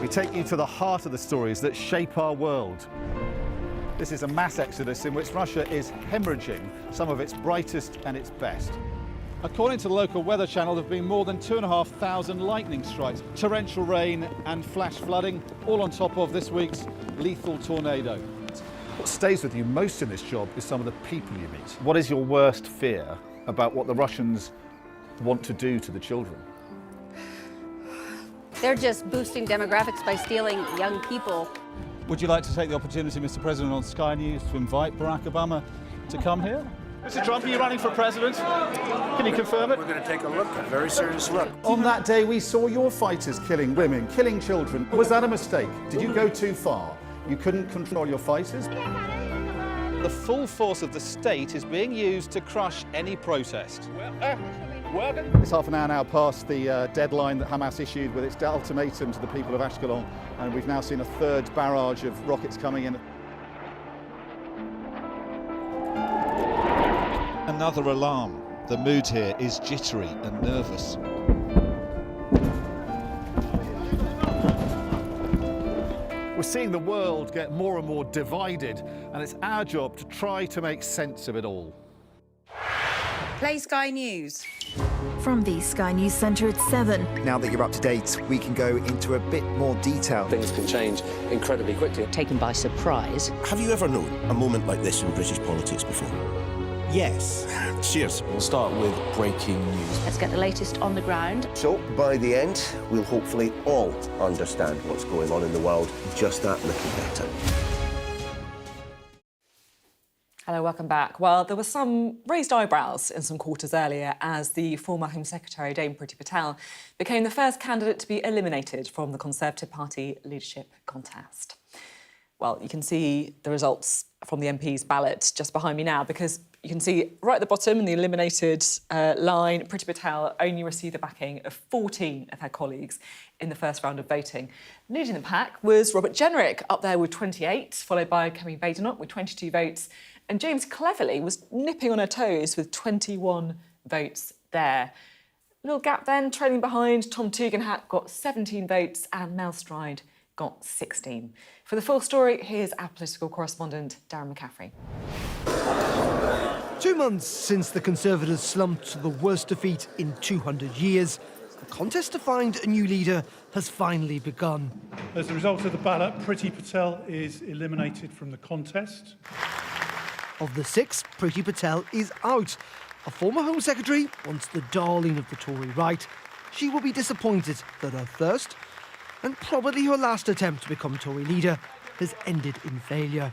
We take you to the heart of the stories that shape our world. This is a mass exodus in which Russia is hemorrhaging some of its brightest and its best. According to the local weather channel, there have been more than 2,500 lightning strikes, torrential rain and flash flooding, all on top of this week's lethal tornado. What stays with you most in this job is some of the people you meet. What is your worst fear about what the Russians want to do to the children? They're just boosting demographics by stealing young people. Would you like to take the opportunity, Mr. President, on Sky News to invite Barack Obama to come here? Mr. Trump, are you running for president? Can you confirm it? We're going to take a look, a very serious look. On that day, we saw your fighters killing women, killing children. Was that a mistake? Did you go too far? You couldn't control your fighters? The full force of the state is being used to crush any protest. It's half an hour now past the deadline that Hamas issued with its ultimatum to the people of Ashkelon, and we've now seen a third barrage of rockets coming in. Another alarm. The mood here is jittery and nervous. We're seeing the world get more and more divided, and it's our job to try to make sense of it all. Play Sky News. From the Sky News Centre at 7. Now that you're up to date, we can go into a bit more detail. Things can change incredibly quickly. Taken by surprise. Have you ever known a moment like this in British politics before? Yes. Cheers. We'll start with breaking news. Let's get the latest on the ground. So, by the end, we'll hopefully all understand what's going on in the world just that little better. Hello, welcome back. Well, there were some raised eyebrows in some quarters earlier as the former Home Secretary, Dame Priti Patel, became the first candidate to be eliminated from the Conservative Party leadership contest. Well, you can see the results from the MP's ballot just behind me now, because you can see right at the bottom in the eliminated line, Priti Patel only received the backing of 14 of her colleagues in the first round of voting. Leading the pack was Robert Jenrick, up there with 28, followed by Kemi Badenoch with 22 votes. And James Cleverly was nipping on her toes with 21 votes there. Little gap then, trailing behind, Tom Tugendhat got 17 votes and Mel Stride got 16. For the full story, here's our political correspondent, Darren McCaffrey. 2 months since the Conservatives slumped to the worst defeat in 200 years, the contest to find a new leader has finally begun. As a result of the ballot, Priti Patel is eliminated from the contest. Of the 6, Priti Patel is out. A former Home Secretary, once the darling of the Tory right, she will be disappointed that her first, and probably her last attempt to become Tory leader, has ended in failure.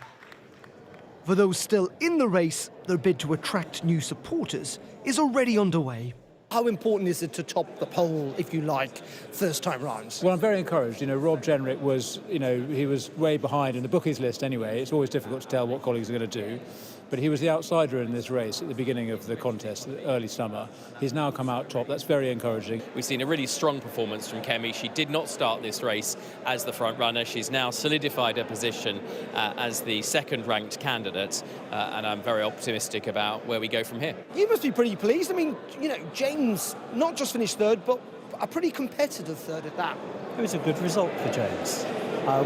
For those still in the race, their bid to attract new supporters is already underway. How important is it to top the poll, if you like, first time round? Well, I'm very encouraged. Rob Jenrick was, he was way behind in the bookies list anyway. It's always difficult to tell what colleagues are going to do. But he was the outsider in this race at the beginning of the contest, early summer. He's now come out top. That's very encouraging. We've seen a really strong performance from Kemi. She did not start this race as the front runner. She's now solidified her position as the second-ranked candidate, and I'm very optimistic about where we go from here. You must be pretty pleased. I mean, James not just finished third, but a pretty competitive third at that. It was a good result for James.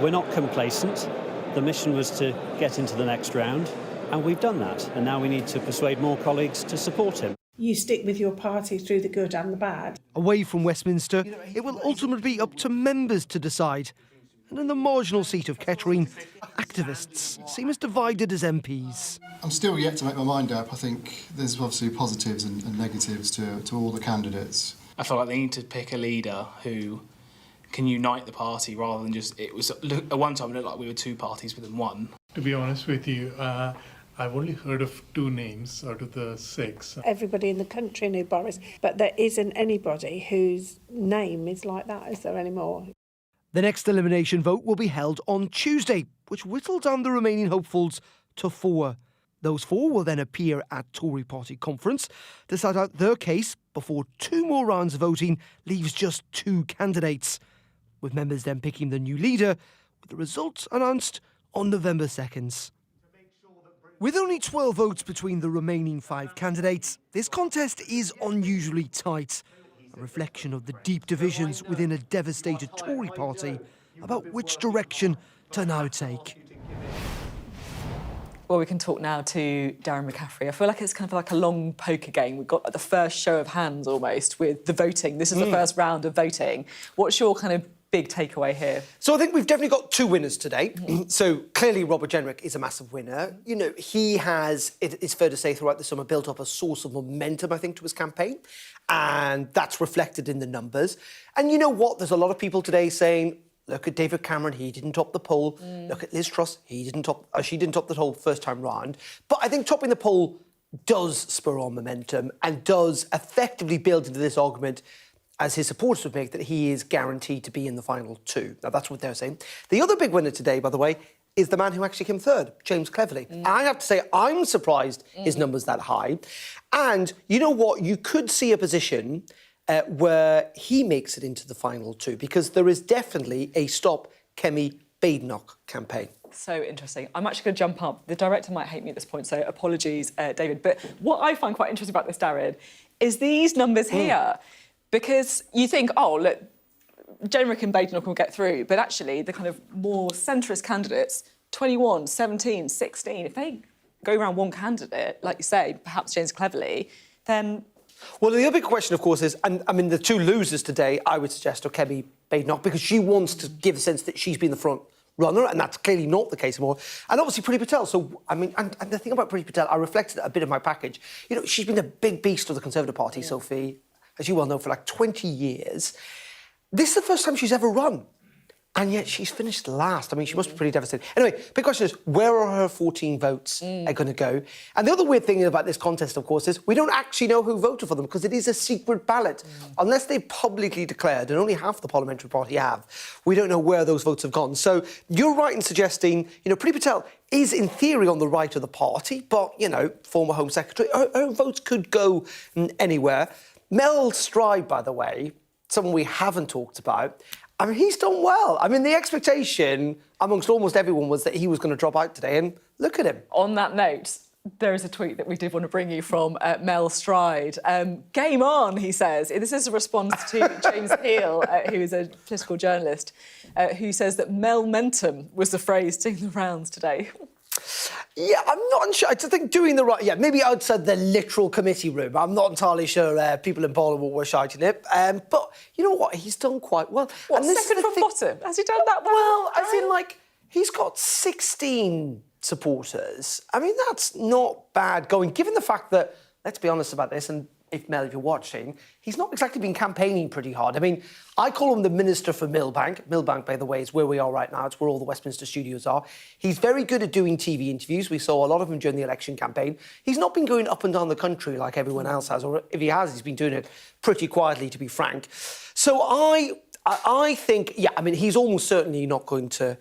We're not complacent. The mission was to get into the next round. And we've done that, and now we need to persuade more colleagues to support him. You stick with your party through the good and the bad. Away from Westminster, it will ultimately be up to members to decide. And in the marginal seat of Kettering, activists seem as divided as MPs. I'm still yet to make my mind up. I think there's obviously positives and negatives to all the candidates. I feel like they need to pick a leader who can unite the party rather than just... At one time it looked like we were two parties within one. To be honest with you, I've only heard of 2 names out of the 6. Everybody in the country knew Boris, but there isn't anybody whose name is like that, is there anymore? The next elimination vote will be held on Tuesday, which whittled down the remaining hopefuls to 4. Those 4 will then appear at Tory party conference to set out their case before 2 more rounds of voting leaves just 2 candidates, with members then picking the new leader, with the results announced on November 2nd. With only 12 votes between the remaining 5 candidates, this contest is unusually tight, a reflection of the deep divisions within a devastated Tory party about which direction to now take. Well, we can talk now to Darren McCaffrey. I feel like it's kind of like a long poker game. We've got the first show of hands almost with the voting. This is the first round of voting. What's your kind of big takeaway here? So I think we've definitely got 2 winners today. So clearly Robert Jenrick is a massive winner. He has, it's fair to say, throughout the summer built up a source of momentum, I think, to his campaign. And that's reflected in the numbers. And you know what? There's a lot of people today saying, look at David Cameron, he didn't top the poll. Look at Liz Truss, she didn't top the poll first time round. But I think topping the poll does spur on momentum and does effectively build into this argument, as his supporters would make, that he is guaranteed to be in the final 2. Now, that's what they're saying. The other big winner today, by the way, is the man who actually came third, James Cleverly. I have to say, I'm surprised his number's that high. And you know what? You could see a position where he makes it into the final 2, because there is definitely a Stop Kemi Badenoch campaign. So interesting. I'm actually going to jump up. The director might hate me at this point, so apologies, David. But what I find quite interesting about this, Darren, is these numbers here. Because you think, oh, look, Jenrick and Badenoch will get through, but actually the kind of more centrist candidates, 21, 17, 16, if they go around one candidate, like you say, perhaps James Cleverly, then... Well, the other big question, of course, is, and I mean, the two losers today, I would suggest, are Kemi Badenoch, because she wants to give the sense that she's been the front runner, and that's clearly not the case anymore. And obviously, Priti Patel. So, I mean, and the thing about Priti Patel, I reflected a bit of my package. You know, she's been a big beast of the Conservative Party, Sophie, as you well know, for like 20 years. This is the first time she's ever run. And yet she's finished last. I mean, she must be pretty devastated. Anyway, big question is, where are her 14 votes going to go? And the other weird thing about this contest, of course, is we don't actually know who voted for them because it is a secret ballot. Unless they publicly declared, and only half the parliamentary party have, we don't know where those votes have gone. So you're right in suggesting, you know, Priti Patel is in theory on the right of the party, but, you know, former Home Secretary, her votes could go anywhere. Mel Stride, by the way, someone we haven't talked about, I mean, he's done well. I mean, the expectation amongst almost everyone was that he was going to drop out today, and look at him. On that note, there is a tweet that we did want to bring you from Mel Stride. Game on, he says. This is a response to James Peel, who is a political journalist, who says that Mel-mentum was the phrase doing the rounds today. Yeah, I'm not sure. I think doing the right... Yeah, maybe outside the literal committee room. I'm not entirely sure people in Parliament were shouting it. But you know what? He's done quite well. What, and second from bottom? Has he done that well? Well, as in, like, he's got 16 supporters. I mean, that's not bad going, given the fact that, let's be honest about this, and if Mel, if you're watching, he's not exactly been campaigning pretty hard. I mean, I call him the Minister for Millbank. Millbank, by the way, is where we are right now. It's where all the Westminster studios are. He's very good at doing TV interviews. We saw a lot of him during the election campaign. He's not been going up and down the country like everyone else has, or if he has, he's been doing it pretty quietly, to be frank. So I think, yeah, I mean, he's almost certainly not going to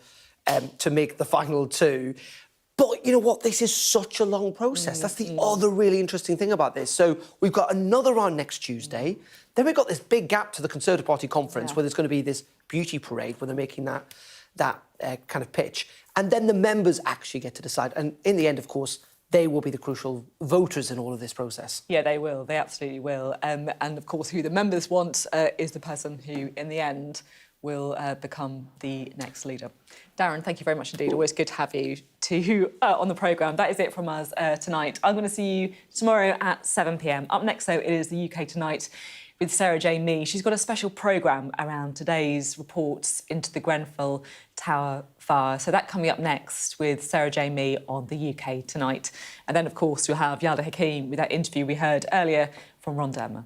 make the final two. But you know what? This is such a long process. That's the other really interesting thing about this. So we've got another round next Tuesday. Then we've got this big gap to the Conservative Party conference where there's going to be this beauty parade where they're making that kind of pitch. And then the members actually get to decide. And in the end, of course, they will be the crucial voters in all of this process. Yeah, they will. They absolutely will. And of course, who the members want is the person who, in the end, will become the next leader. Darren, thank you very much indeed. Always good to have you on the programme. That is it from us tonight. I'm going to see you tomorrow at 7 p.m. Up next, though, it is the UK Tonight with Sarah J. Mee. She's got a special programme around today's reports into the Grenfell Tower fire. So that coming up next with Sarah J. Mee on the UK Tonight. And then, of course, we'll have Yalda Hakeem with that interview we heard earlier from Ron Dermer.